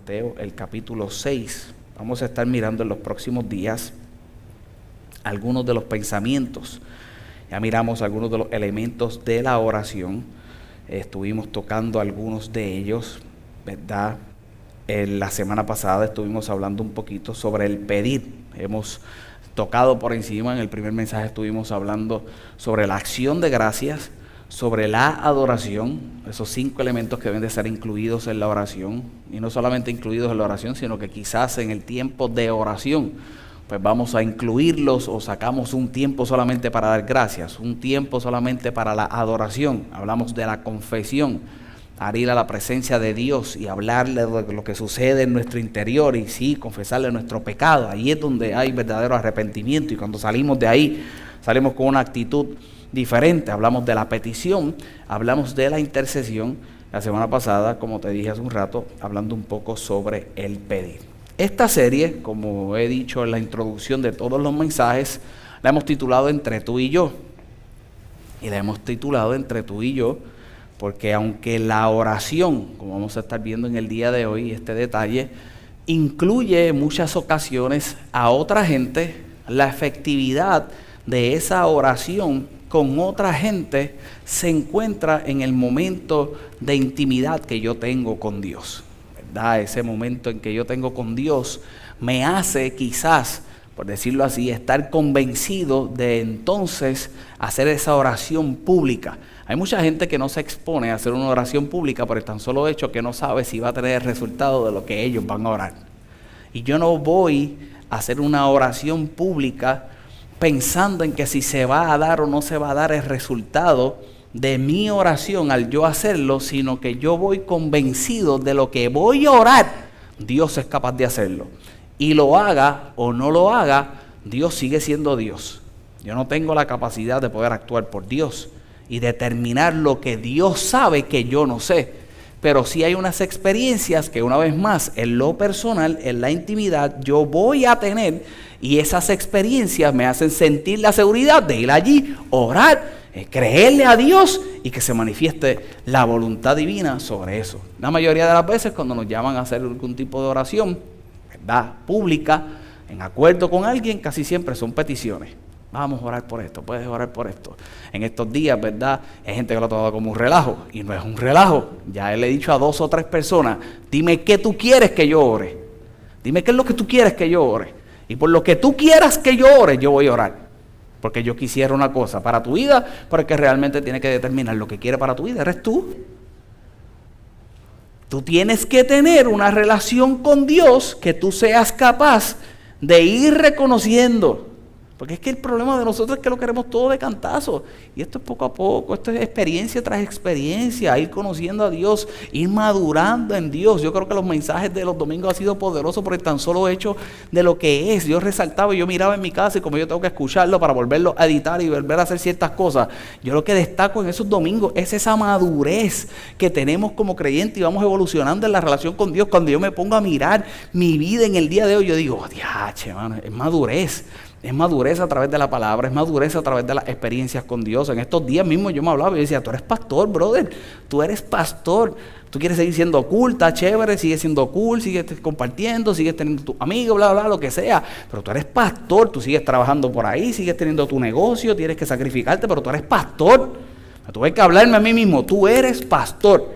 Mateo, el capítulo 6. Vamos a estar mirando en los próximos días algunos de los pensamientos. Ya miramos algunos de los elementos de la oración. Estuvimos tocando algunos de ellos, ¿verdad? La semana pasada estuvimos hablando un poquito sobre el pedir. Hemos tocado por encima, en el primer mensaje estuvimos hablando sobre la acción de gracias, sobre la adoración, esos 5 elementos que deben de ser incluidos en la oración, y no solamente incluidos en la oración, sino que quizás en el tiempo de oración, pues vamos a incluirlos o sacamos un tiempo solamente para dar gracias, un tiempo solamente para la adoración. Hablamos de la confesión, ir a la presencia de Dios y hablarle de lo que sucede en nuestro interior y sí, confesarle nuestro pecado. Ahí es donde hay verdadero arrepentimiento, y cuando salimos de ahí, salimos con una actitud diferente. Hablamos de la petición, hablamos de la intercesión. La semana pasada, como te dije hace un rato, hablando un poco sobre el pedir. Esta serie, como he dicho en la introducción de todos los mensajes, la hemos titulado Entre tú y yo. Y la hemos titulado Entre tú y yo porque aunque la oración, como vamos a estar viendo en el día de hoy, este detalle, incluye en muchas ocasiones a otra gente, la efectividad de esa oración con otra gente se encuentra en el momento de intimidad que yo tengo con Dios, ¿verdad? Ese momento en que yo tengo con Dios me hace quizás, por decirlo así, estar convencido de entonces hacer esa oración pública. Hay mucha gente que no se expone a hacer una oración pública por el tan solo hecho que no sabe si va a tener el resultado de lo que ellos van a orar. Y yo no voy a hacer una oración pública pensando en que si se va a dar o no se va a dar el resultado de mi oración al yo hacerlo, sino que yo voy convencido de lo que voy a orar, Dios es capaz de hacerlo. Y lo haga o no lo haga, Dios sigue siendo Dios. Yo no tengo la capacidad de poder actuar por Dios y determinar lo que Dios sabe que yo no sé. Pero sí hay unas experiencias que, una vez más, en lo personal, en la intimidad, yo voy a tener, y esas experiencias me hacen sentir la seguridad de ir allí, orar, creerle a Dios y que se manifieste la voluntad divina sobre eso. La mayoría de las veces cuando nos llaman a hacer algún tipo de oración, ¿verdad?, pública, en acuerdo con alguien, casi siempre son peticiones. Vamos a orar por esto, puedes orar por esto. En estos días, ¿verdad?, hay gente que lo ha tomado como un relajo, y no es un relajo. Ya le he dicho a 2 o 3 personas, dime qué tú quieres que yo ore. Dime qué es lo que tú quieres que yo ore. Y por lo que tú quieras que yo ore, yo voy a orar. Porque yo quisiera una cosa para tu vida, pero el que realmente tiene que determinar lo que quiere para tu vida eres tú. Tú tienes que tener una relación con Dios que tú seas capaz de ir reconociendo. Porque es que el problema de nosotros es que lo queremos todo de cantazo. Y esto es poco a poco, esto es experiencia tras experiencia, ir conociendo a Dios, ir madurando en Dios. Yo creo que los mensajes de los domingos han sido poderosos por el tan solo hecho de lo que es. Yo resaltaba y yo miraba en mi casa, y como yo tengo que escucharlo para volverlo a editar y volver a hacer ciertas cosas, yo lo que destaco en esos domingos es esa madurez que tenemos como creyentes y vamos evolucionando en la relación con Dios. Cuando yo me pongo a mirar mi vida en el día de hoy, yo digo, diache, mano, es madurez. Es madurez a través de la palabra, es madurez a través de las experiencias con Dios. En estos días mismos yo me hablaba y yo decía, tú eres pastor, brother, tú eres pastor. Tú quieres seguir siendo cool, está chévere, sigue siendo cool, sigues compartiendo, sigues teniendo tu amigo, bla, bla, lo que sea. Pero tú eres pastor, tú sigues trabajando por ahí, sigues teniendo tu negocio, tienes que sacrificarte, pero tú eres pastor. Tuve que hablarme a mí mismo, tú eres pastor.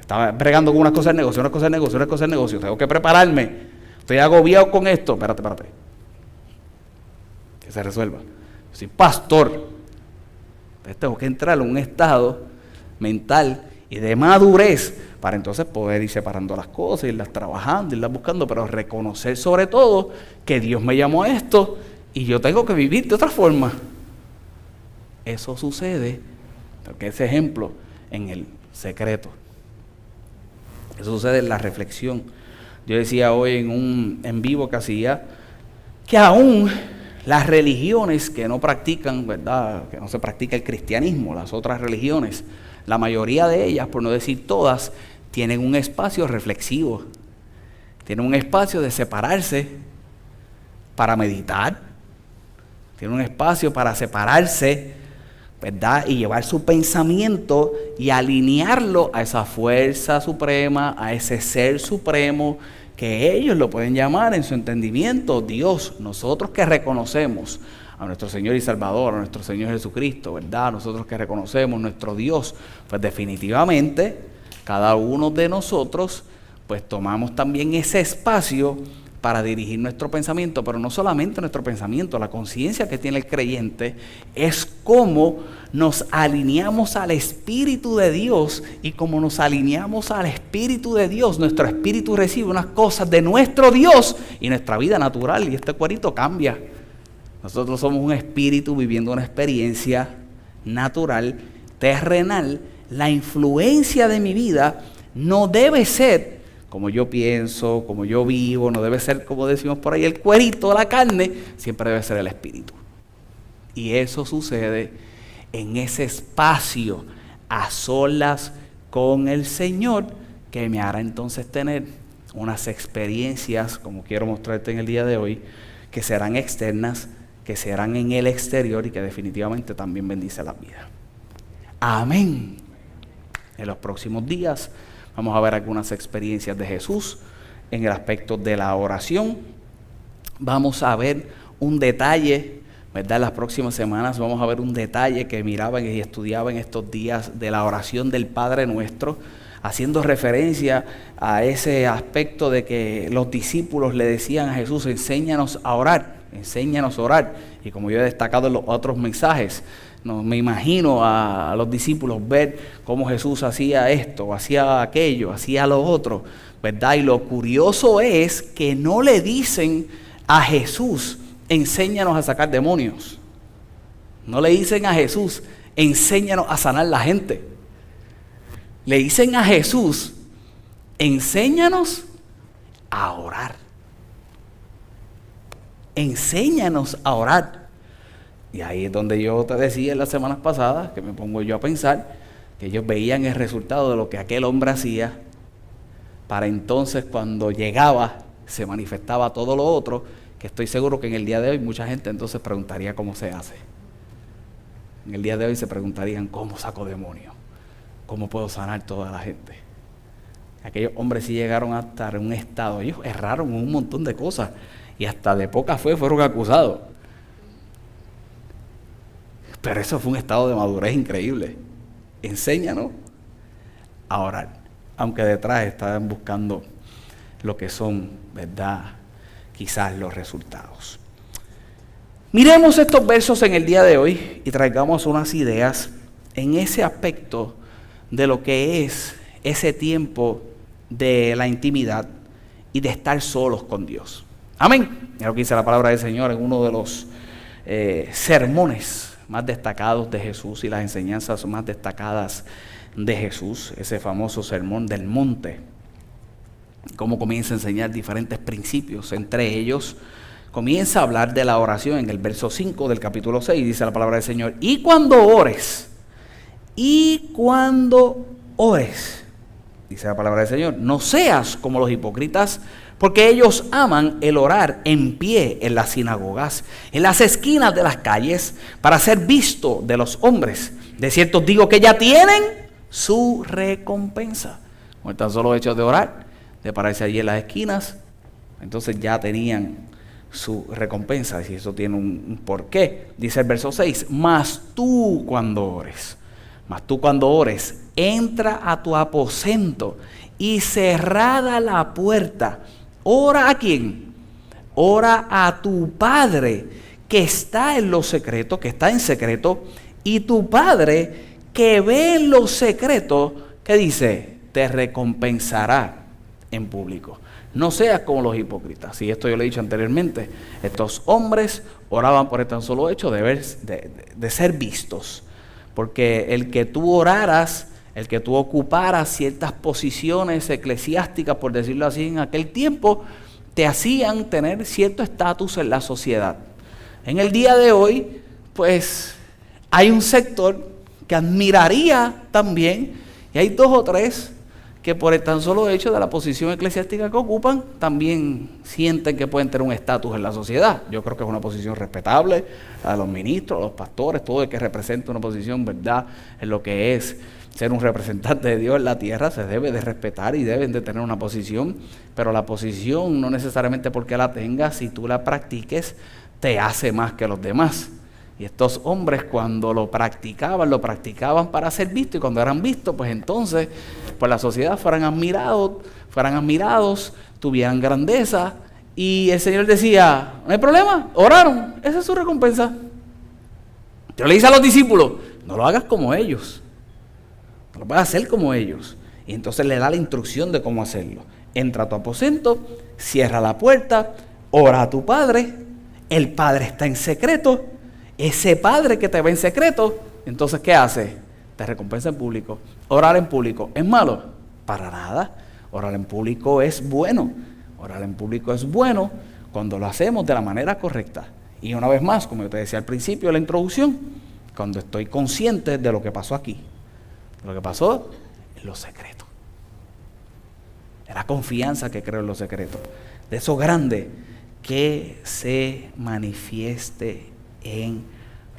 Estaba bregando con unas cosas de negocio, unas cosas de negocio, unas cosas de negocio. Tengo que prepararme. Estoy agobiado con esto. Espérate. Que se resuelva. Yo soy pastor. Entonces tengo que entrar en un estado mental y de madurez para entonces poder ir separando las cosas, irlas trabajando, irlas buscando, pero reconocer sobre todo que Dios me llamó a esto y yo tengo que vivir de otra forma. Eso sucede, porque ese ejemplo en el secreto. Eso sucede en la reflexión. Yo decía hoy en un en vivo que hacía que aún las religiones que no practican, ¿verdad?, que no se practica el cristianismo, las otras religiones, la mayoría de ellas, por no decir todas, tienen un espacio reflexivo, tienen un espacio de separarse para meditar, tienen un espacio para separarse ¿verdad? Y llevar su pensamiento y alinearlo a esa fuerza suprema, a ese ser supremo, que ellos lo pueden llamar en su entendimiento Dios. Nosotros que reconocemos a nuestro Señor y Salvador, a nuestro Señor Jesucristo, ¿verdad? Nosotros que reconocemos nuestro Dios, pues definitivamente cada uno de nosotros pues tomamos también ese espacio para dirigir nuestro pensamiento, pero no solamente nuestro pensamiento, la conciencia que tiene el creyente es cómo nos alineamos al Espíritu de Dios, y como nos alineamos al Espíritu de Dios, nuestro espíritu recibe unas cosas de nuestro Dios y nuestra vida natural, y este cuerito cambia. Nosotros somos un espíritu viviendo una experiencia natural, terrenal. La influencia de mi vida no debe ser como yo pienso, como yo vivo, no debe ser, como decimos por ahí, el cuerito, la carne, siempre debe ser el espíritu. Y eso sucede en ese espacio a solas con el Señor, que me hará entonces tener unas experiencias, como quiero mostrarte en el día de hoy, que serán externas, que serán en el exterior y que definitivamente también bendice la vida. Amén. En los próximos días vamos a ver algunas experiencias de Jesús en el aspecto de la oración. Vamos a ver un detalle, ¿verdad? En las próximas semanas vamos a ver un detalle que miraban y estudiaban estos días de la oración del Padre Nuestro, haciendo referencia a ese aspecto de que los discípulos le decían a Jesús: enséñanos a orar, enséñanos a orar. Y como yo he destacado en los otros mensajes, no me imagino a los discípulos ver cómo Jesús hacía esto, hacía aquello, hacía lo otro, ¿verdad? Y lo curioso es que no le dicen a Jesús: enséñanos a sacar demonios. No le dicen a Jesús: enséñanos a sanar la gente. Le dicen a Jesús: enséñanos a orar. Enséñanos a orar. Y ahí es donde yo te decía en las semanas pasadas, que me pongo yo a pensar, que ellos veían el resultado de lo que aquel hombre hacía, para entonces cuando llegaba se manifestaba todo lo otro, que estoy seguro que en el día de hoy mucha gente entonces preguntaría cómo se hace. En el día de hoy se preguntarían: ¿cómo saco demonios? ¿Cómo puedo sanar toda la gente? Aquellos hombres sí llegaron a estar en un estado, ellos erraron en un montón de cosas y hasta de poca fe fueron acusados. Pero eso fue un estado de madurez increíble. Enséñanos a orar, aunque detrás estaban buscando lo que son, ¿verdad?, quizás los resultados. Miremos estos versos en el día de hoy y traigamos unas ideas en ese aspecto de lo que es ese tiempo de la intimidad y de estar solos con Dios. Amén. Mira lo que dice la palabra del Señor en uno de los sermones más destacados de Jesús y las enseñanzas más destacadas de Jesús, ese famoso sermón del monte. Cómo comienza a enseñar diferentes principios, entre ellos comienza a hablar de la oración en el verso 5 del capítulo 6, dice la palabra del Señor: y cuando ores, dice la palabra del Señor, no seas como los hipócritas, porque ellos aman el orar en pie en las sinagogas, en las esquinas de las calles, para ser visto de los hombres. De cierto os digo que ya tienen su recompensa. Con el tan solo hecho de orar, de pararse allí en las esquinas, entonces ya tenían su recompensa. Y eso tiene un porqué. Dice el verso 6, mas tú cuando ores, entra a tu aposento y cerrada la puerta, ora ¿a quién? Ora a tu Padre que está en lo secreto, que está en secreto, y tu Padre que ve en lo secreto, ¿qué dice? Te recompensará en público. No seas como los hipócritas. Y esto yo le he dicho anteriormente. Estos hombres oraban por el tan solo hecho de ser vistos. Porque el que tú oraras, el que tú ocuparas ciertas posiciones eclesiásticas, por decirlo así, en aquel tiempo, te hacían tener cierto estatus en la sociedad. En el día de hoy, pues, hay un sector que admiraría también, y hay dos o tres que por el tan solo hecho de la posición eclesiástica que ocupan, también sienten que pueden tener un estatus en la sociedad. Yo creo que es una posición respetable, la de los ministros, los pastores, todo el que representa una posición, ¿verdad?, en lo que es ser un representante de Dios en la tierra, se debe de respetar y deben de tener una posición, pero la posición no necesariamente porque la tengas, si tú la practiques, te hace más que los demás. Y estos hombres cuando lo practicaban para ser vistos, y cuando eran vistos, pues entonces, pues la sociedad fueran admirados, tuvieran grandeza, y el Señor decía, no hay problema, oraron, esa es su recompensa. Yo le dije a los discípulos, no lo hagas como ellos, no lo puedes hacer como ellos. Y entonces le da la instrucción de cómo hacerlo. Entra a tu aposento, cierra la puerta, ora a tu Padre, el Padre está en secreto. Ese Padre que te ve en secreto, entonces ¿qué hace? Te recompensa en público. Orar en público, ¿es malo? Para nada. Orar en público es bueno. Orar en público es bueno cuando lo hacemos de la manera correcta. Y una vez más, como yo te decía al principio de la introducción, cuando estoy consciente de lo que pasó aquí, de lo que pasó en lo secreto, de la confianza que creo en lo secreto, de eso grande que se manifieste en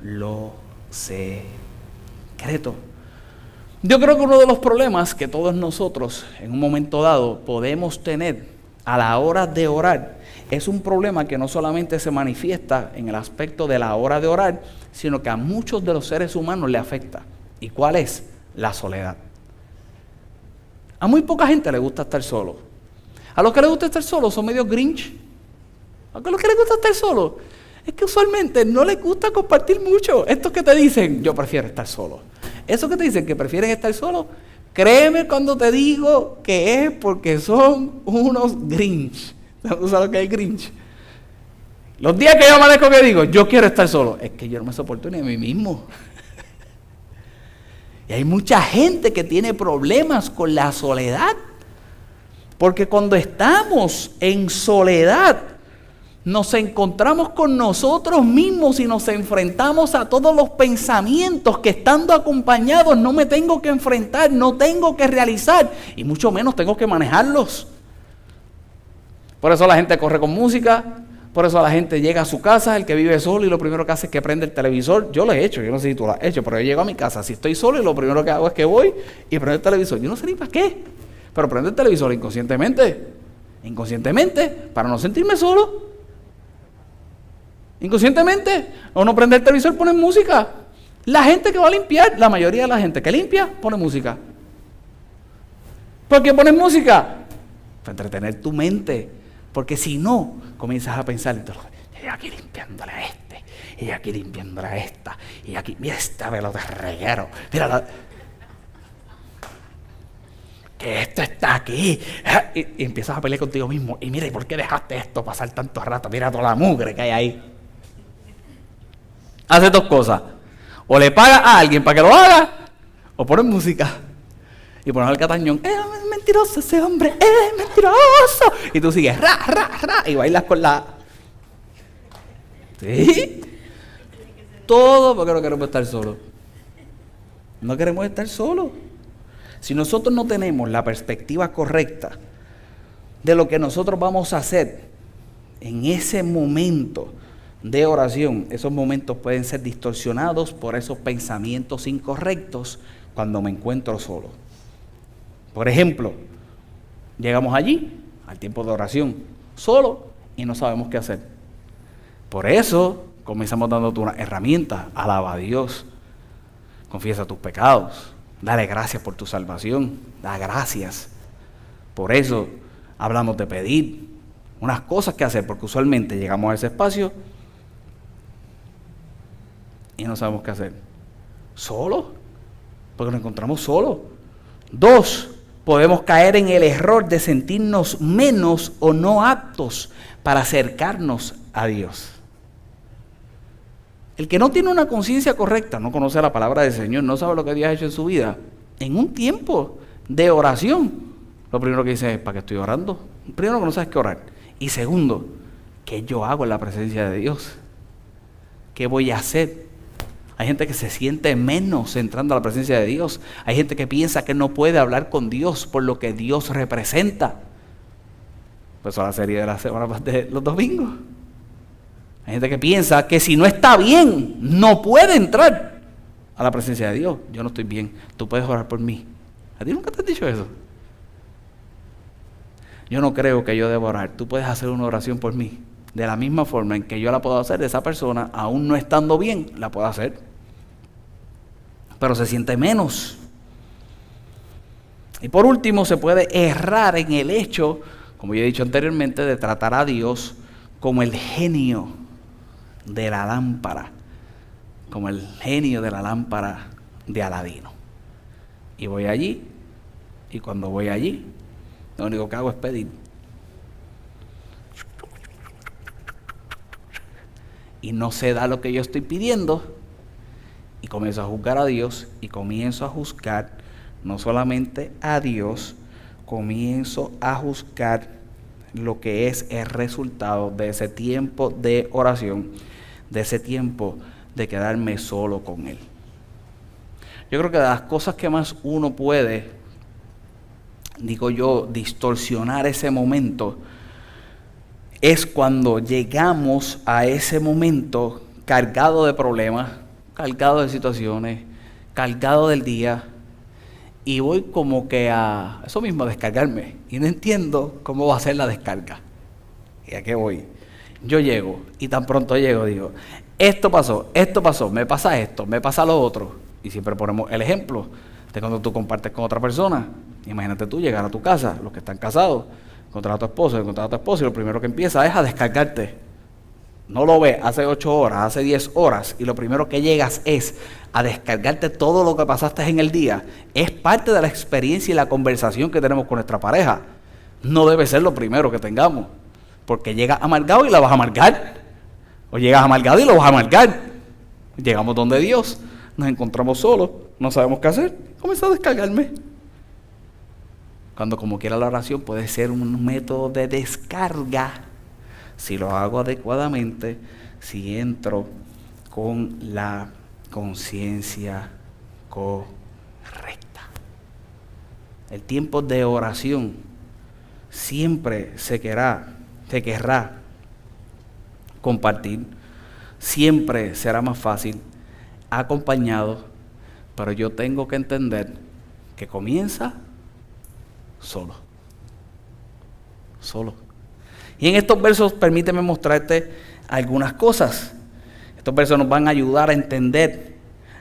lo secreto. Yo creo que uno de los problemas que todos nosotros en un momento dado podemos tener a la hora de orar es un problema que no solamente se manifiesta en el aspecto de la hora de orar, sino que a muchos de los seres humanos le afecta. ¿Y cuál es? La soledad. A muy poca gente le gusta estar solo. A los que les gusta estar solo son medio grinch. A los que les gusta estar solo es que usualmente no les gusta compartir mucho. Estos que te dicen, yo prefiero estar solo. Esos que te dicen que prefieren estar solo, créeme cuando te digo que es porque son unos grinch. ¿Tú sabes lo que es grinch? Los días que yo amanezco que digo, yo quiero estar solo, es que yo no me soporto ni a mí mismo. Y hay mucha gente que tiene problemas con la soledad. Porque cuando estamos en soledad, nos encontramos con nosotros mismos y nos enfrentamos a todos los pensamientos que estando acompañados no me tengo que enfrentar, no tengo que realizar y mucho menos tengo que manejarlos. Por eso la gente corre con música, por eso la gente llega a su casa, el que vive solo y lo primero que hace es que prende el televisor. Yo lo he hecho, yo no sé si tú lo has hecho, pero yo llego a mi casa, si estoy solo y lo primero que hago es que voy y prendo el televisor. Yo no sé ni para qué, pero prendo el televisor inconscientemente, para no sentirme solo. Inconscientemente, uno prende el televisor, pone música. La gente que va a limpiar, la mayoría de la gente que limpia, pone música. ¿Por qué pones música? Para entretener tu mente. Porque si no, comienzas a pensar, y aquí limpiándole a este, y aquí limpiándole a esta, y aquí, mira esta velo de reguero, mira que esto está aquí, y empiezas a pelear contigo mismo, y mira, ¿y por qué dejaste esto pasar tanto rato? Mira toda la mugre que hay ahí. Hace dos cosas, o le pagas a alguien para que lo haga, o pones música, y pones al catañón, es mentiroso ese hombre, es mentiroso, y tú sigues, y bailas con la... ¿Sí? Todo porque no queremos estar solos. No queremos estar solos. Si nosotros no tenemos la perspectiva correcta de lo que nosotros vamos a hacer en ese momento de oración, esos momentos pueden ser distorsionados por esos pensamientos incorrectos cuando me encuentro solo. Por ejemplo, llegamos allí, al tiempo de oración, solo y no sabemos qué hacer. Por eso comenzamos dándote una herramienta. Alaba a Dios, confiesa tus pecados, dale gracias por tu salvación, da gracias. Por eso hablamos de pedir unas cosas que hacer, porque usualmente llegamos a ese espacio y no sabemos qué hacer. ¿Solo? Porque nos encontramos solos. 2, podemos caer en el error de sentirnos menos o no aptos para acercarnos a Dios. El que no tiene una conciencia correcta, no conoce la palabra del Señor, no sabe lo que Dios ha hecho en su vida, en un tiempo de oración, lo primero que dice es, ¿para qué estoy orando? Primero, que no sabes qué orar. Y segundo, ¿qué yo hago en la presencia de Dios? ¿Qué voy a hacer? Hay gente que se siente menos entrando a la presencia de Dios. Hay gente que piensa que no puede hablar con Dios por lo que Dios representa. Pues eso es la serie de la semana de los domingos. Hay gente que piensa que si no está bien, no puede entrar a la presencia de Dios. Yo no estoy bien, tú puedes orar por mí. ¿A ti nunca te han dicho eso? Yo no creo que yo deba orar. Tú puedes hacer una oración por mí. De la misma forma en que yo la puedo hacer, esa persona, aún no estando bien, la puede hacer. Pero se siente menos. Y por último, se puede errar en el hecho, como yo he dicho anteriormente, de tratar a Dios como el genio de la lámpara. Como el genio de la lámpara de Aladino. Y voy allí, y cuando voy allí, lo único que hago es pedir. Y no se da lo que yo estoy pidiendo, y comienzo a juzgar a Dios, y comienzo a juzgar no solamente a Dios, comienzo a juzgar lo que es el resultado de ese tiempo de oración, de ese tiempo de quedarme solo con Él. Yo creo que de las cosas que más uno puede, digo yo, distorsionar ese momento, es cuando llegamos a ese momento cargado de problemas, cargado de situaciones, cargado del día, y voy como que a eso mismo, a descargarme, y no entiendo cómo va a ser la descarga. ¿Y a qué voy? Yo llego, y tan pronto llego, digo, esto pasó, me pasa lo otro. Y siempre ponemos el ejemplo de cuando tú compartes con otra persona. Imagínate tú llegar a tu casa, los que están casados, encontrar a tu esposo, y lo primero que empieza es a descargarte. No lo ves hace 8 horas, hace 10 horas, y lo primero que llegas es a descargarte todo lo que pasaste en el día. Es parte de la experiencia y la conversación que tenemos con nuestra pareja. No debe ser lo primero que tengamos, porque llegas amargado y la vas a amargar. O llegas amargado y lo vas a amargar. Llegamos donde Dios, nos encontramos solos, no sabemos qué hacer, comienzo a descargarme. Cuando como quiera la oración puede ser un método de descarga, si lo hago adecuadamente, si entro con la conciencia correcta. El tiempo de oración siempre se querrá compartir, siempre será más fácil, acompañado, pero yo tengo que entender que comienza solo. Y en estos versos permíteme mostrarte algunas cosas. Estos versos nos van a ayudar a entender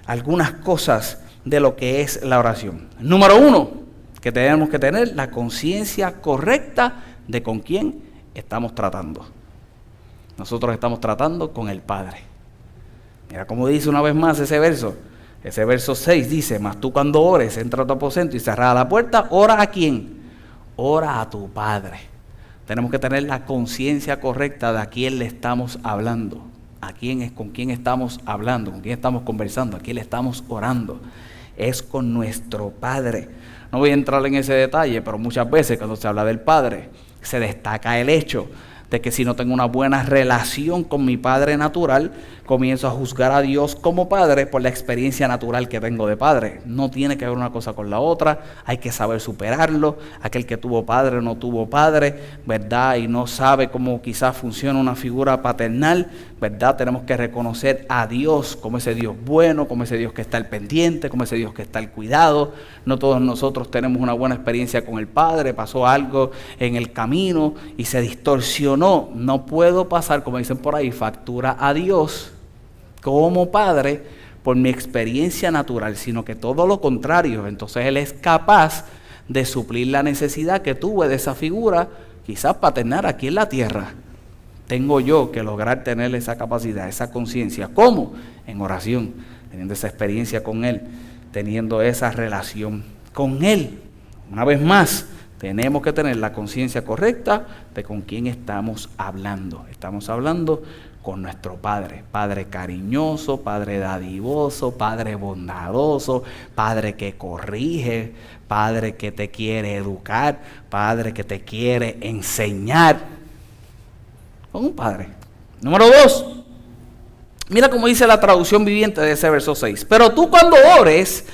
algunas cosas de lo que es la oración. Número 1, que tenemos que tener la conciencia correcta de con quién estamos tratando. Nosotros estamos tratando con el Padre. Mira cómo dice una vez más ese verso. Ese verso 6 dice, mas tú cuando ores, entra a tu aposento y cerrada la puerta, ora ¿a quién? Ora a tu Padre. Tenemos que tener la conciencia correcta de a quién le estamos hablando, con quién estamos hablando, con quién estamos conversando, a quién le estamos orando. Es con nuestro Padre. No voy a entrar en ese detalle, pero muchas veces cuando se habla del Padre, se destaca el hecho de que si no tengo una buena relación con mi Padre natural, comienzo a juzgar a Dios como Padre por la experiencia natural que tengo de Padre. No tiene que ver una cosa con la otra, hay que saber superarlo. Aquel que tuvo padre o no tuvo padre, ¿verdad? Y no sabe cómo quizás funciona una figura paternal, ¿verdad? Tenemos que reconocer a Dios como ese Dios bueno, como ese Dios que está al pendiente, como ese Dios que está al cuidado. No todos nosotros tenemos una buena experiencia con el Padre, pasó algo en el camino y se distorsionó. No puedo pasar, como dicen por ahí, factura a Dios como Padre por mi experiencia natural, sino que todo lo contrario. Entonces Él es capaz de suplir la necesidad que tuve de esa figura, quizás paternal aquí en la tierra. Tengo yo que lograr tener esa capacidad, esa conciencia. ¿Cómo? En oración, teniendo esa experiencia con Él, teniendo esa relación con Él. Una vez más, tenemos que tener la conciencia correcta de con quién estamos hablando. Estamos hablando con nuestro Padre. Padre cariñoso, Padre dadivoso, Padre bondadoso, Padre que corrige, Padre que te quiere educar, Padre que te quiere enseñar. Con un Padre. Número 2, Mira cómo dice la traducción viviente de ese verso 6. Pero tú cuando ores,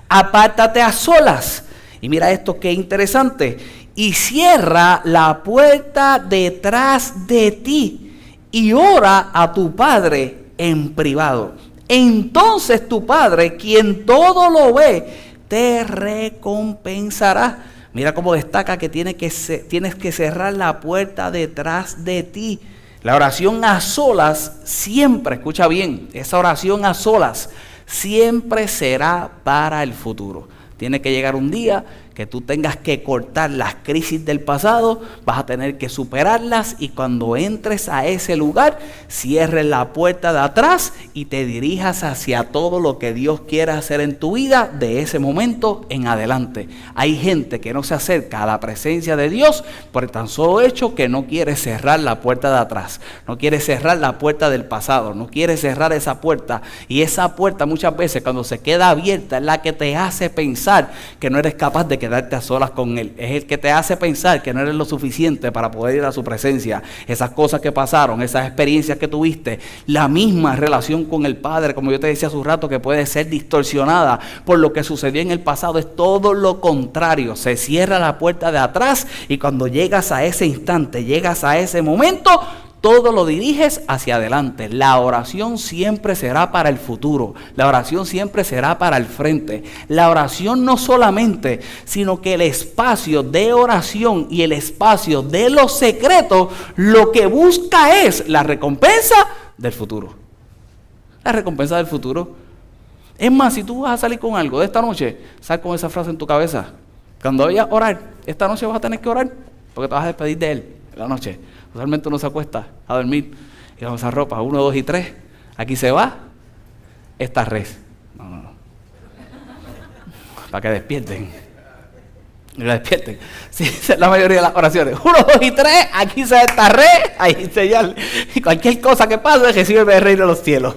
apártate a solas. Y mira esto qué interesante. Y cierra la puerta detrás de ti y ora a tu Padre en privado. Entonces tu Padre, quien todo lo ve, te recompensará. Mira cómo destaca que tienes que cerrar la puerta detrás de ti. La oración a solas siempre, escucha bien, esa oración a solas siempre será para el futuro. Tiene que llegar un día que tú tengas que cortar las crisis del pasado, vas a tener que superarlas y cuando entres a ese lugar, cierres la puerta de atrás y te dirijas hacia todo lo que Dios quiere hacer en tu vida de ese momento en adelante. Hay gente que no se acerca a la presencia de Dios por el tan solo hecho que no quiere cerrar la puerta de atrás, no quiere cerrar la puerta del pasado, no quiere cerrar esa puerta, y esa puerta muchas veces cuando se queda abierta es la que te hace pensar que no eres capaz de quedarte a solas con Él. Es el que te hace pensar que no eres lo suficiente para poder ir a su presencia. Esas cosas que pasaron, esas experiencias que tuviste, la misma relación con el Padre, como yo te decía hace un rato, que puede ser distorsionada por lo que sucedió en el pasado, es todo lo contrario. Se cierra la puerta de atrás y cuando llegas a ese instante, llegas a ese momento, todo lo diriges hacia adelante. La oración siempre será para el futuro. La oración siempre será para el frente. La oración no solamente, sino que el espacio de oración y el espacio de los secretos, lo que busca es la recompensa del futuro. La recompensa del futuro. Es más, si tú vas a salir con algo de esta noche, sal con esa frase en tu cabeza. Cuando vayas a orar, esta noche vas a tener que orar, porque te vas a despedir de Él en la noche. Usualmente uno se acuesta a dormir y con esa ropa, 1, 2 y 3, aquí se va, esta res. No. Para que despierten. Sí, esa es la mayoría de las oraciones. 1, 2 y 3, aquí se va esta res, ahí señal. Y cualquier cosa que pase, recibe el reino de los cielos.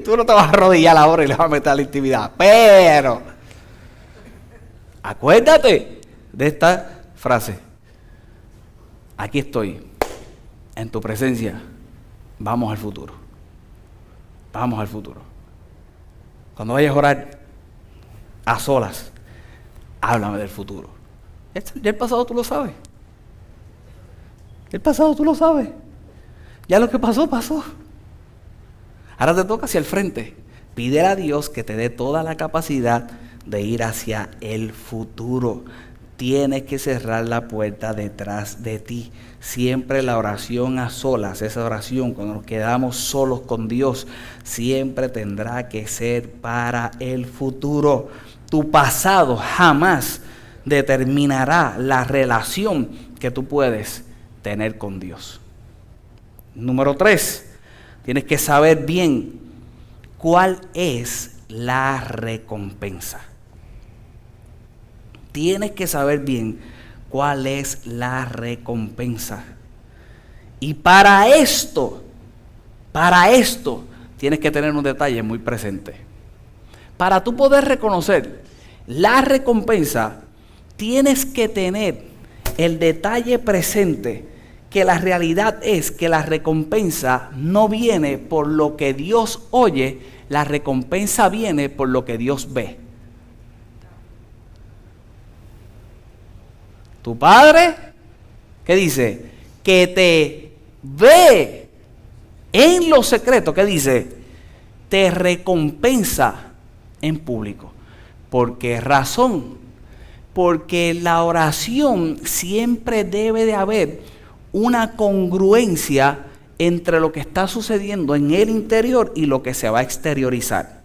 Tú no te vas a arrodillar ahora y le vas a meter a la intimidad. Pero, acuérdate de esta frase. Aquí estoy, en tu presencia, vamos al futuro. Vamos al futuro. Cuando vayas a orar a solas, háblame del futuro. Ya el pasado tú lo sabes. El pasado tú lo sabes. Ya lo que pasó, pasó. Ahora te toca hacia el frente. Pide a Dios que te dé toda la capacidad de ir hacia el futuro. Tienes que cerrar la puerta detrás de ti. Siempre la oración a solas, esa oración cuando nos quedamos solos con Dios, siempre tendrá que ser para el futuro. Tu pasado jamás determinará la relación que tú puedes tener con Dios. Número 3, tienes que saber bien cuál es la recompensa. Tienes que saber bien cuál es la recompensa. Y para esto, tienes que tener un detalle muy presente. Para tú poder reconocer la recompensa, tienes que tener el detalle presente que la realidad es que la recompensa no viene por lo que Dios oye, la recompensa viene por lo que Dios ve. Tu Padre, ¿qué dice? Que te ve en lo secreto, ¿qué dice? Te recompensa en público. ¿Por qué razón? Porque la oración siempre debe de haber una congruencia entre lo que está sucediendo en el interior y lo que se va a exteriorizar.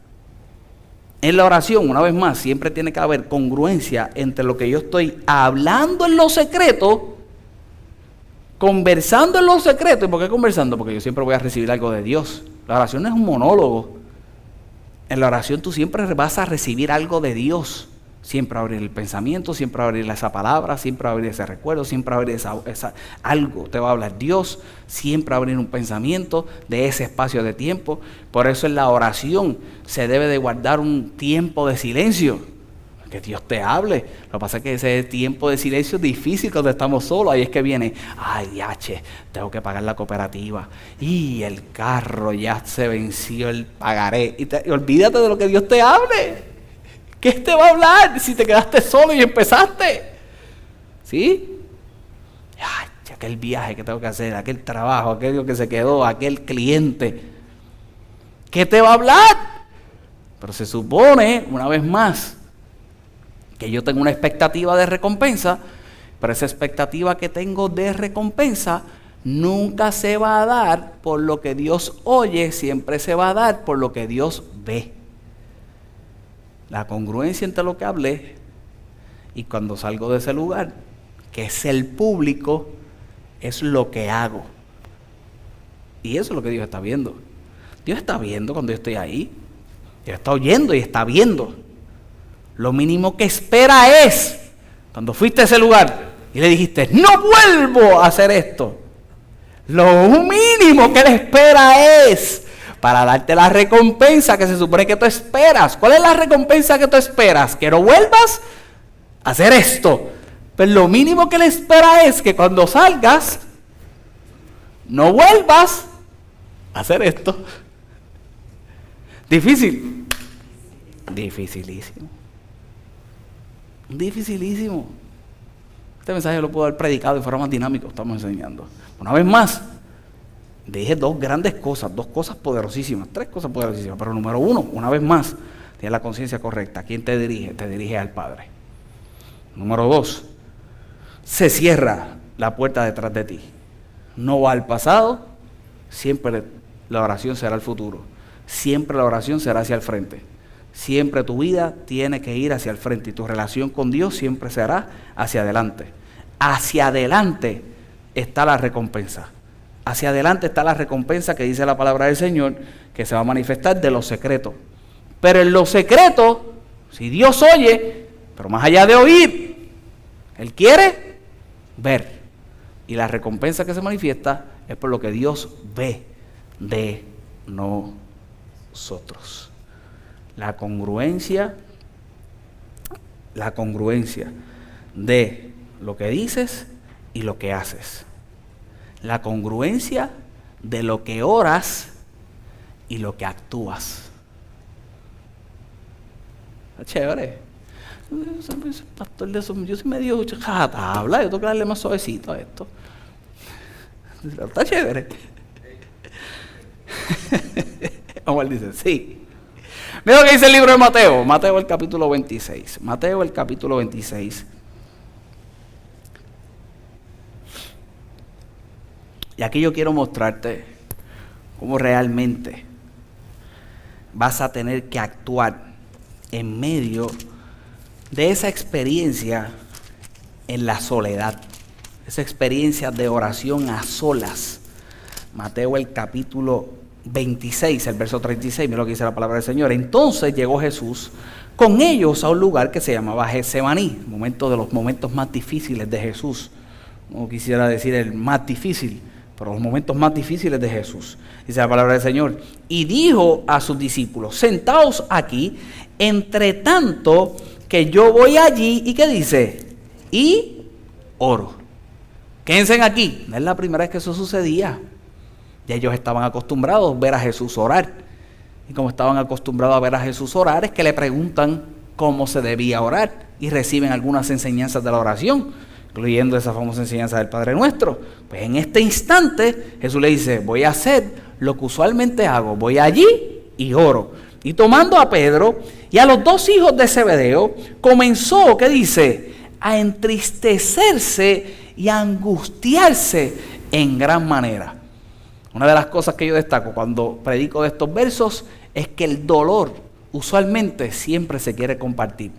En la oración, una vez más, siempre tiene que haber congruencia entre lo que yo estoy hablando en lo secreto, conversando en lo secreto. ¿Y por qué conversando? Porque yo siempre voy a recibir algo de Dios. La oración no es un monólogo. En la oración tú siempre vas a recibir algo de Dios. Siempre abrir el pensamiento, siempre abrir esa palabra, siempre abrir ese recuerdo, siempre abrir algo. Te va a hablar Dios, siempre abrir un pensamiento de ese espacio de tiempo. Por eso en la oración se debe de guardar un tiempo de silencio. que Dios te hable. Lo que pasa es que ese tiempo de silencio es difícil cuando estamos solos. Ahí es que viene, ay, yache, tengo que pagar la cooperativa. Y el carro ya se venció el pagaré. Y olvídate de lo que Dios te hable. ¿Qué te va a hablar si te quedaste solo y empezaste? ¿Sí? Ay, aquel viaje que tengo que hacer, aquel trabajo, aquello que se quedó, aquel cliente. ¿Qué te va a hablar? Pero se supone, una vez más, que yo tengo una expectativa de recompensa, pero esa expectativa que tengo de recompensa nunca se va a dar por lo que Dios oye, siempre se va a dar por lo que Dios ve. La congruencia entre lo que hablé y cuando salgo de ese lugar, que es el público, es lo que hago. Y eso es lo que Dios está viendo. Dios está viendo cuando yo estoy ahí. Dios está oyendo y está viendo. Lo mínimo que espera es, cuando fuiste a ese lugar y le dijiste, no vuelvo a hacer esto, lo mínimo que Él espera es para darte la recompensa que se supone que tú esperas. ¿Cuál es la recompensa que tú esperas? Que no vuelvas a hacer esto. Pero lo mínimo que Él espera es que cuando salgas, no vuelvas a hacer esto. Difícil. Dificilísimo. Dificilísimo. Este mensaje lo puedo haber predicado de forma más dinámica, estamos enseñando. Una vez más, dije dos grandes cosas, dos cosas poderosísimas, tres cosas poderosísimas, pero número uno, una vez más, tienes la conciencia correcta. ¿Quién te dirige? Te dirige al Padre. Número dos, se cierra la puerta detrás de ti. No va al pasado, siempre la oración será al futuro. Siempre la oración será hacia el frente. Siempre tu vida tiene que ir hacia el frente y tu relación con Dios siempre será hacia adelante. Hacia adelante está la recompensa. Hacia adelante está la recompensa que dice la palabra del Señor, que se va a manifestar de lo secreto. Pero en lo secreto, si Dios oye, pero más allá de oír, Él quiere ver. Y la recompensa que se manifiesta es por lo que Dios ve de nosotros. La congruencia de lo que dices y lo que haces. La congruencia de lo que oras y lo que actúas. Está chévere. Pastor de eso, yo soy medio tabla, yo tengo que darle más suavecito a esto. Está chévere. Omar dice, sí. Mira lo que dice el libro de Mateo. Mateo el capítulo 26. Mateo el capítulo 26. Y aquí yo quiero mostrarte cómo realmente vas a tener que actuar en medio de esa experiencia en la soledad. Esa experiencia de oración a solas. Mateo el capítulo 26, el verso 36, mira lo que dice la palabra del Señor. Entonces llegó Jesús con ellos a un lugar que se llamaba Getsemaní, momento de los momentos más difíciles de Jesús. No quisiera decir el más difícil, pero los momentos más difíciles de Jesús. Dice la palabra del Señor. Y dijo a sus discípulos, sentaos aquí, entre tanto que yo voy allí, ¿y qué dice? Y oro. Quédense aquí. No es la primera vez que eso sucedía. Ya ellos estaban acostumbrados a ver a Jesús orar. Y como estaban acostumbrados a ver a Jesús orar, es que le preguntan cómo se debía orar. Y reciben algunas enseñanzas de la oración, incluyendo esa famosa enseñanza del Padre Nuestro. Pues en este instante, Jesús le dice, voy a hacer lo que usualmente hago. Voy allí y oro. Y tomando a Pedro y a los dos hijos de Zebedeo, comenzó, ¿qué dice? A entristecerse y a angustiarse en gran manera. Una de las cosas que yo destaco cuando predico de estos versos es que el dolor usualmente siempre se quiere compartir.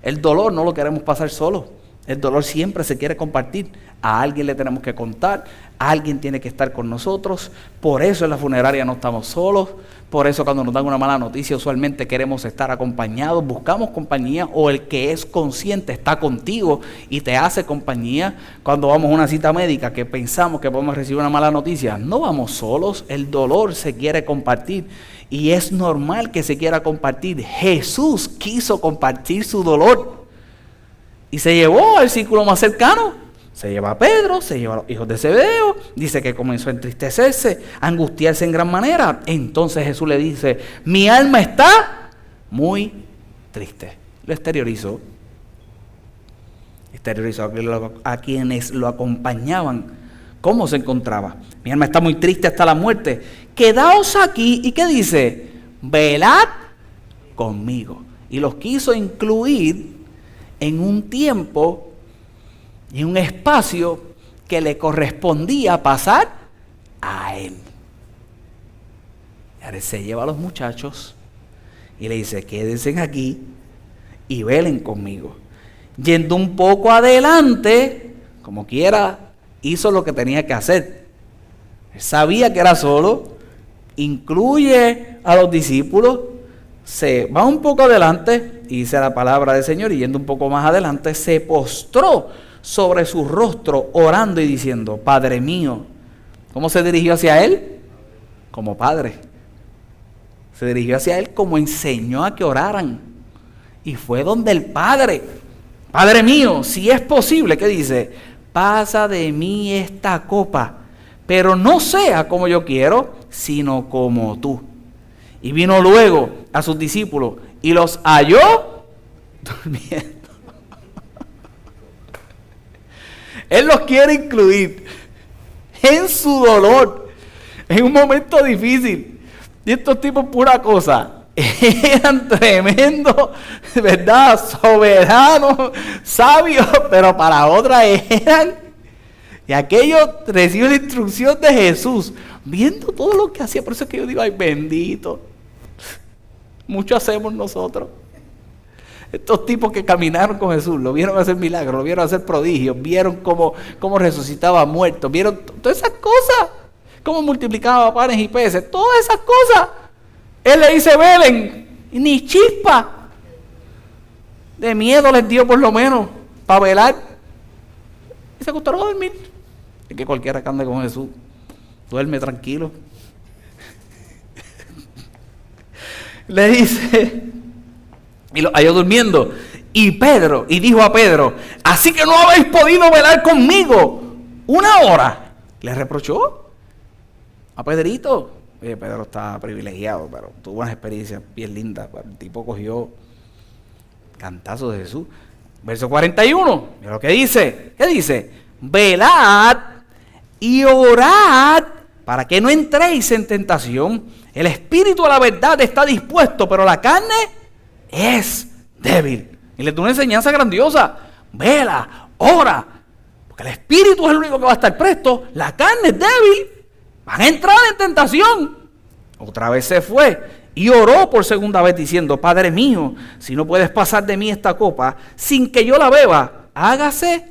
El dolor no lo queremos pasar solo. El dolor siempre se quiere compartir. A alguien le tenemos que contar, alguien tiene que estar con nosotros. Por eso en la funeraria no estamos solos. Por eso cuando nos dan una mala noticia usualmente queremos estar acompañados, buscamos compañía, o el que es consciente está contigo y te hace compañía. Cuando vamos a una cita médica que pensamos que podemos recibir una mala noticia, no vamos solos, el dolor se quiere compartir y es normal que se quiera compartir. Jesús quiso compartir su dolor. Y se llevó al círculo más cercano. Se lleva a Pedro, se lleva a los hijos de Zebedeo. Dice que comenzó a entristecerse, a angustiarse en gran manera. Entonces Jesús le dice, mi alma está muy triste. Lo exteriorizó. Exteriorizó a quienes lo acompañaban. ¿Cómo se encontraba? Mi alma está muy triste hasta la muerte. Quedaos aquí. ¿Y qué dice? Velad conmigo. Y los quiso incluir en un tiempo y un espacio que le correspondía pasar a él. Y ahora se lleva a los muchachos y le dice, quédense aquí y velen conmigo. Yendo un poco adelante, como quiera, hizo lo que tenía que hacer. Él sabía que era solo, incluye a los discípulos, se va un poco adelante, dice la palabra del Señor, y yendo un poco más adelante, se postró sobre su rostro, orando y diciendo, Padre mío. ¿Cómo se dirigió hacia él? Como Padre. Se dirigió hacia él como enseñó a que oraran. Y fue donde el Padre, Padre mío, si es posible, ¿qué dice? Pasa de mí esta copa, pero no sea como yo quiero, sino como tú. Y vino luego a sus discípulos y los halló durmiendo. Él los quiere incluir en su dolor, en un momento difícil. Y estos tipos, pura cosa, eran tremendos, ¿verdad? Soberanos, sabios, pero para otras eran. Y aquellos reciben la instrucción de Jesús, viendo todo lo que hacía. Por eso es que yo digo, ay, bendito. Mucho hacemos nosotros. Estos tipos que caminaron con Jesús, lo vieron hacer milagros, lo vieron hacer prodigios, vieron cómo resucitaba a muertos, vieron todas esas cosas, cómo multiplicaba panes y peces, todas esas cosas. Él le dice, velen, y ni chispa de miedo les dio por lo menos, para velar. Y se acostaron a dormir. Es que cualquiera que ande con Jesús, duerme tranquilo. Le dice, y los halló durmiendo. Y dijo a Pedro, así que no habéis podido velar conmigo 1 hora. Le reprochó a Pedrito. Oye, Pedro está privilegiado, pero tuvo una experiencia bien linda. El tipo cogió cantazo de Jesús. Verso 41, mira lo que dice. ¿Qué dice? Velad y orad para que no entréis en tentación. El espíritu a la verdad está dispuesto, pero la carne es débil. Y le da una enseñanza grandiosa. Vela, ora, porque el espíritu es el único que va a estar presto. La carne es débil. Van a entrar en tentación. Otra vez se fue y oró por segunda vez diciendo, Padre mío, si no puedes pasar de mí esta copa sin que yo la beba, hágase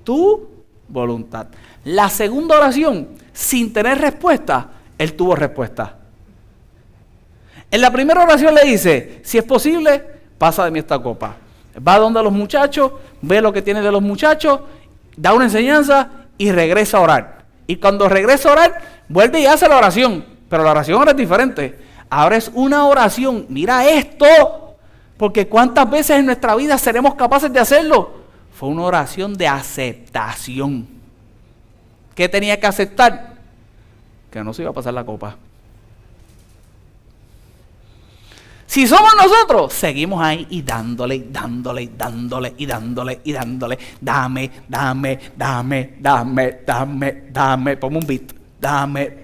tu voluntad. La segunda oración, sin tener respuesta, él tuvo respuesta. En la primera oración le dice, si es posible, pasa de mí esta copa. Va donde los muchachos, ve lo que tiene de los muchachos, da una enseñanza y regresa a orar. Y cuando regresa a orar, vuelve y hace la oración. Pero la oración ahora es diferente. Ahora es una oración. Mira esto. Porque cuántas veces en nuestra vida seremos capaces de hacerlo. Fue una oración de aceptación. ¿Qué tenía que aceptar? Que no se iba a pasar la copa. Si somos nosotros, seguimos ahí y dándole. Dame. Ponme un beat. Dame.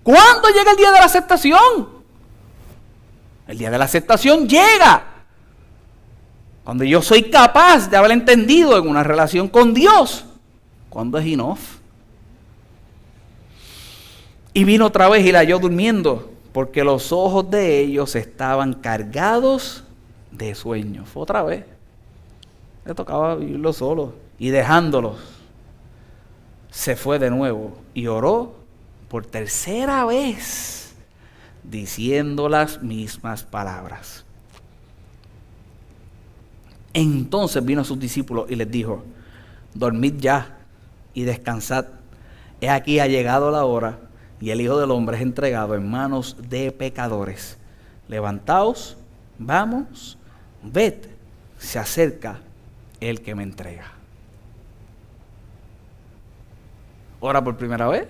¿Cuándo llega el día de la aceptación? El día de la aceptación llega cuando yo soy capaz de haber entendido en una relación con Dios. ¿Cuándo es enough? Y vino otra vez y la halló durmiendo, porque los ojos de ellos estaban cargados de sueño. Fue otra vez. Le tocaba vivirlo solo. Y dejándolos, se fue de nuevo y oró por tercera vez, diciendo las mismas palabras. Entonces vino a sus discípulos y les dijo, dormid ya y descansad. He aquí ha llegado la hora y el Hijo del Hombre es entregado en manos de pecadores. levantaos, vamos, ved, se acerca el que me entrega. Ora por primera vez,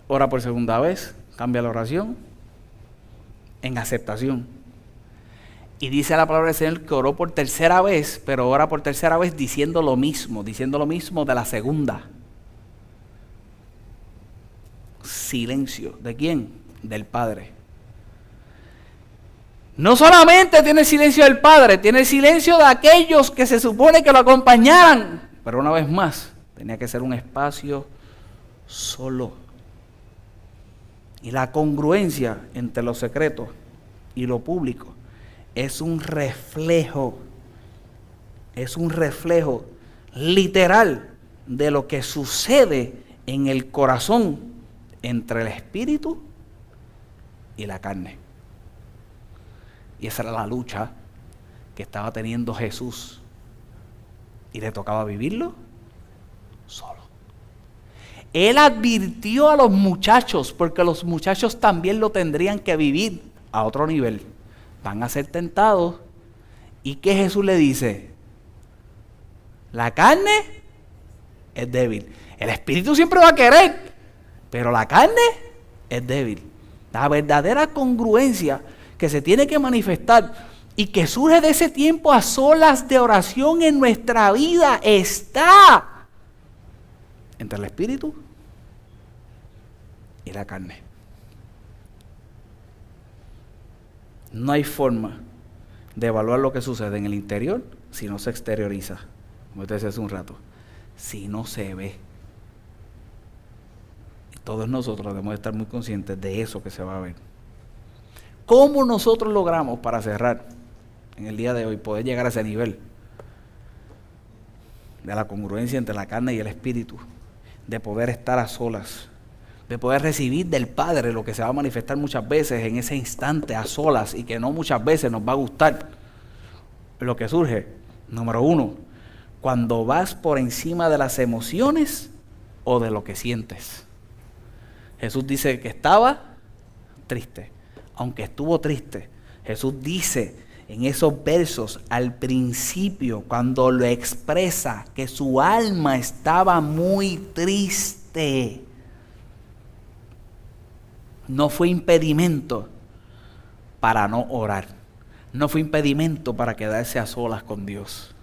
ora por segunda vez, cambia la oración en aceptación. Y dice la palabra del Señor que oró por tercera vez, pero ora por tercera vez diciendo lo mismo de la segunda. Silencio. ¿De quién? Del Padre. No solamente tiene el silencio del Padre, tiene el silencio de aquellos que se supone que lo acompañaran. Pero una vez más, tenía que ser un espacio solo. Y la congruencia entre lo secreto y lo público es un reflejo literal de lo que sucede en el corazón entre el espíritu y la carne. Y esa era la lucha que estaba teniendo Jesús. Y le tocaba vivirlo solo. Él advirtió a los muchachos, porque los muchachos también lo tendrían que vivir a otro nivel. Van a ser tentados. ¿Y qué Jesús le dice? La carne es débil. El espíritu siempre va a querer, pero la carne es débil. La verdadera congruencia que se tiene que manifestar y que surge de ese tiempo a solas de oración en nuestra vida está entre el espíritu y la carne. No hay forma de evaluar lo que sucede en el interior si no se exterioriza, como te decía hace un rato, si no se ve. Todos nosotros debemos estar muy conscientes de eso que se va a ver. ¿Cómo nosotros logramos, para cerrar en el día de hoy, poder llegar a ese nivel de la congruencia entre la carne y el espíritu, de poder estar a solas, de poder recibir del Padre lo que se va a manifestar muchas veces en ese instante a solas y que no muchas veces nos va a gustar? Lo que surge, número 1, cuando vas por encima de las emociones o de lo que sientes. Jesús dice que estaba triste. Aunque estuvo triste, Jesús dice en esos versos al principio, cuando lo expresa, que su alma estaba muy triste. No fue impedimento para no orar. No fue impedimento para quedarse a solas con Dios.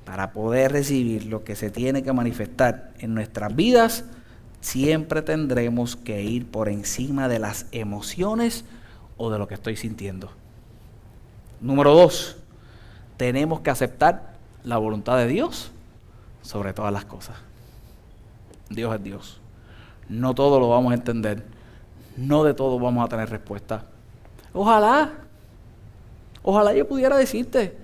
Para poder recibir lo que se tiene que manifestar en nuestras vidas, siempre tendremos que ir por encima de las emociones o de lo que estoy sintiendo. Número 2, tenemos que aceptar la voluntad de Dios sobre todas las cosas. Dios es Dios. No todo lo vamos a entender. No de todo vamos a tener respuesta. Ojalá yo pudiera decirte,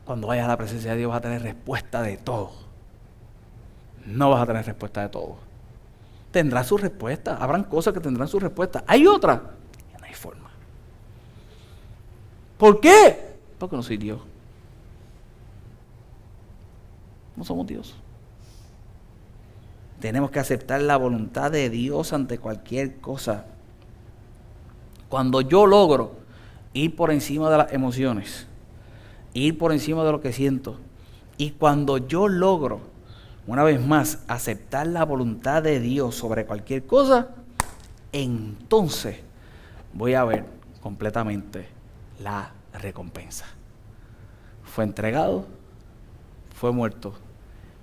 cuando vayas a la presencia de Dios vas a tener respuesta de todo. No vas a tener respuesta de todo. Tendrá su respuesta. Habrán cosas que tendrán su respuesta. Hay otras que no hay forma. ¿Por qué? Porque no soy Dios. No somos Dios. Tenemos que aceptar la voluntad de Dios ante cualquier cosa. Cuando yo logro ir por encima de las emociones, ir por encima de lo que siento, y cuando yo logro, una vez más, aceptar la voluntad de Dios sobre cualquier cosa, entonces voy a ver completamente la recompensa. Fue entregado, fue muerto,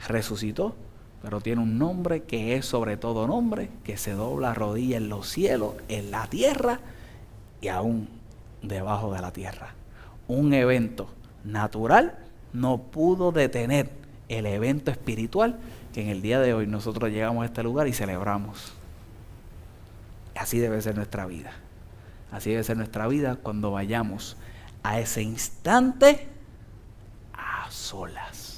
resucitó, pero tiene un nombre que es sobre todo nombre, que se dobla rodilla en los cielos, en la tierra y aún debajo de la tierra. Un evento natural no pudo detener el evento espiritual que en el día de hoy nosotros llegamos a este lugar y celebramos. Así debe ser nuestra vida. Así debe ser nuestra vida cuando vayamos a ese instante a solas.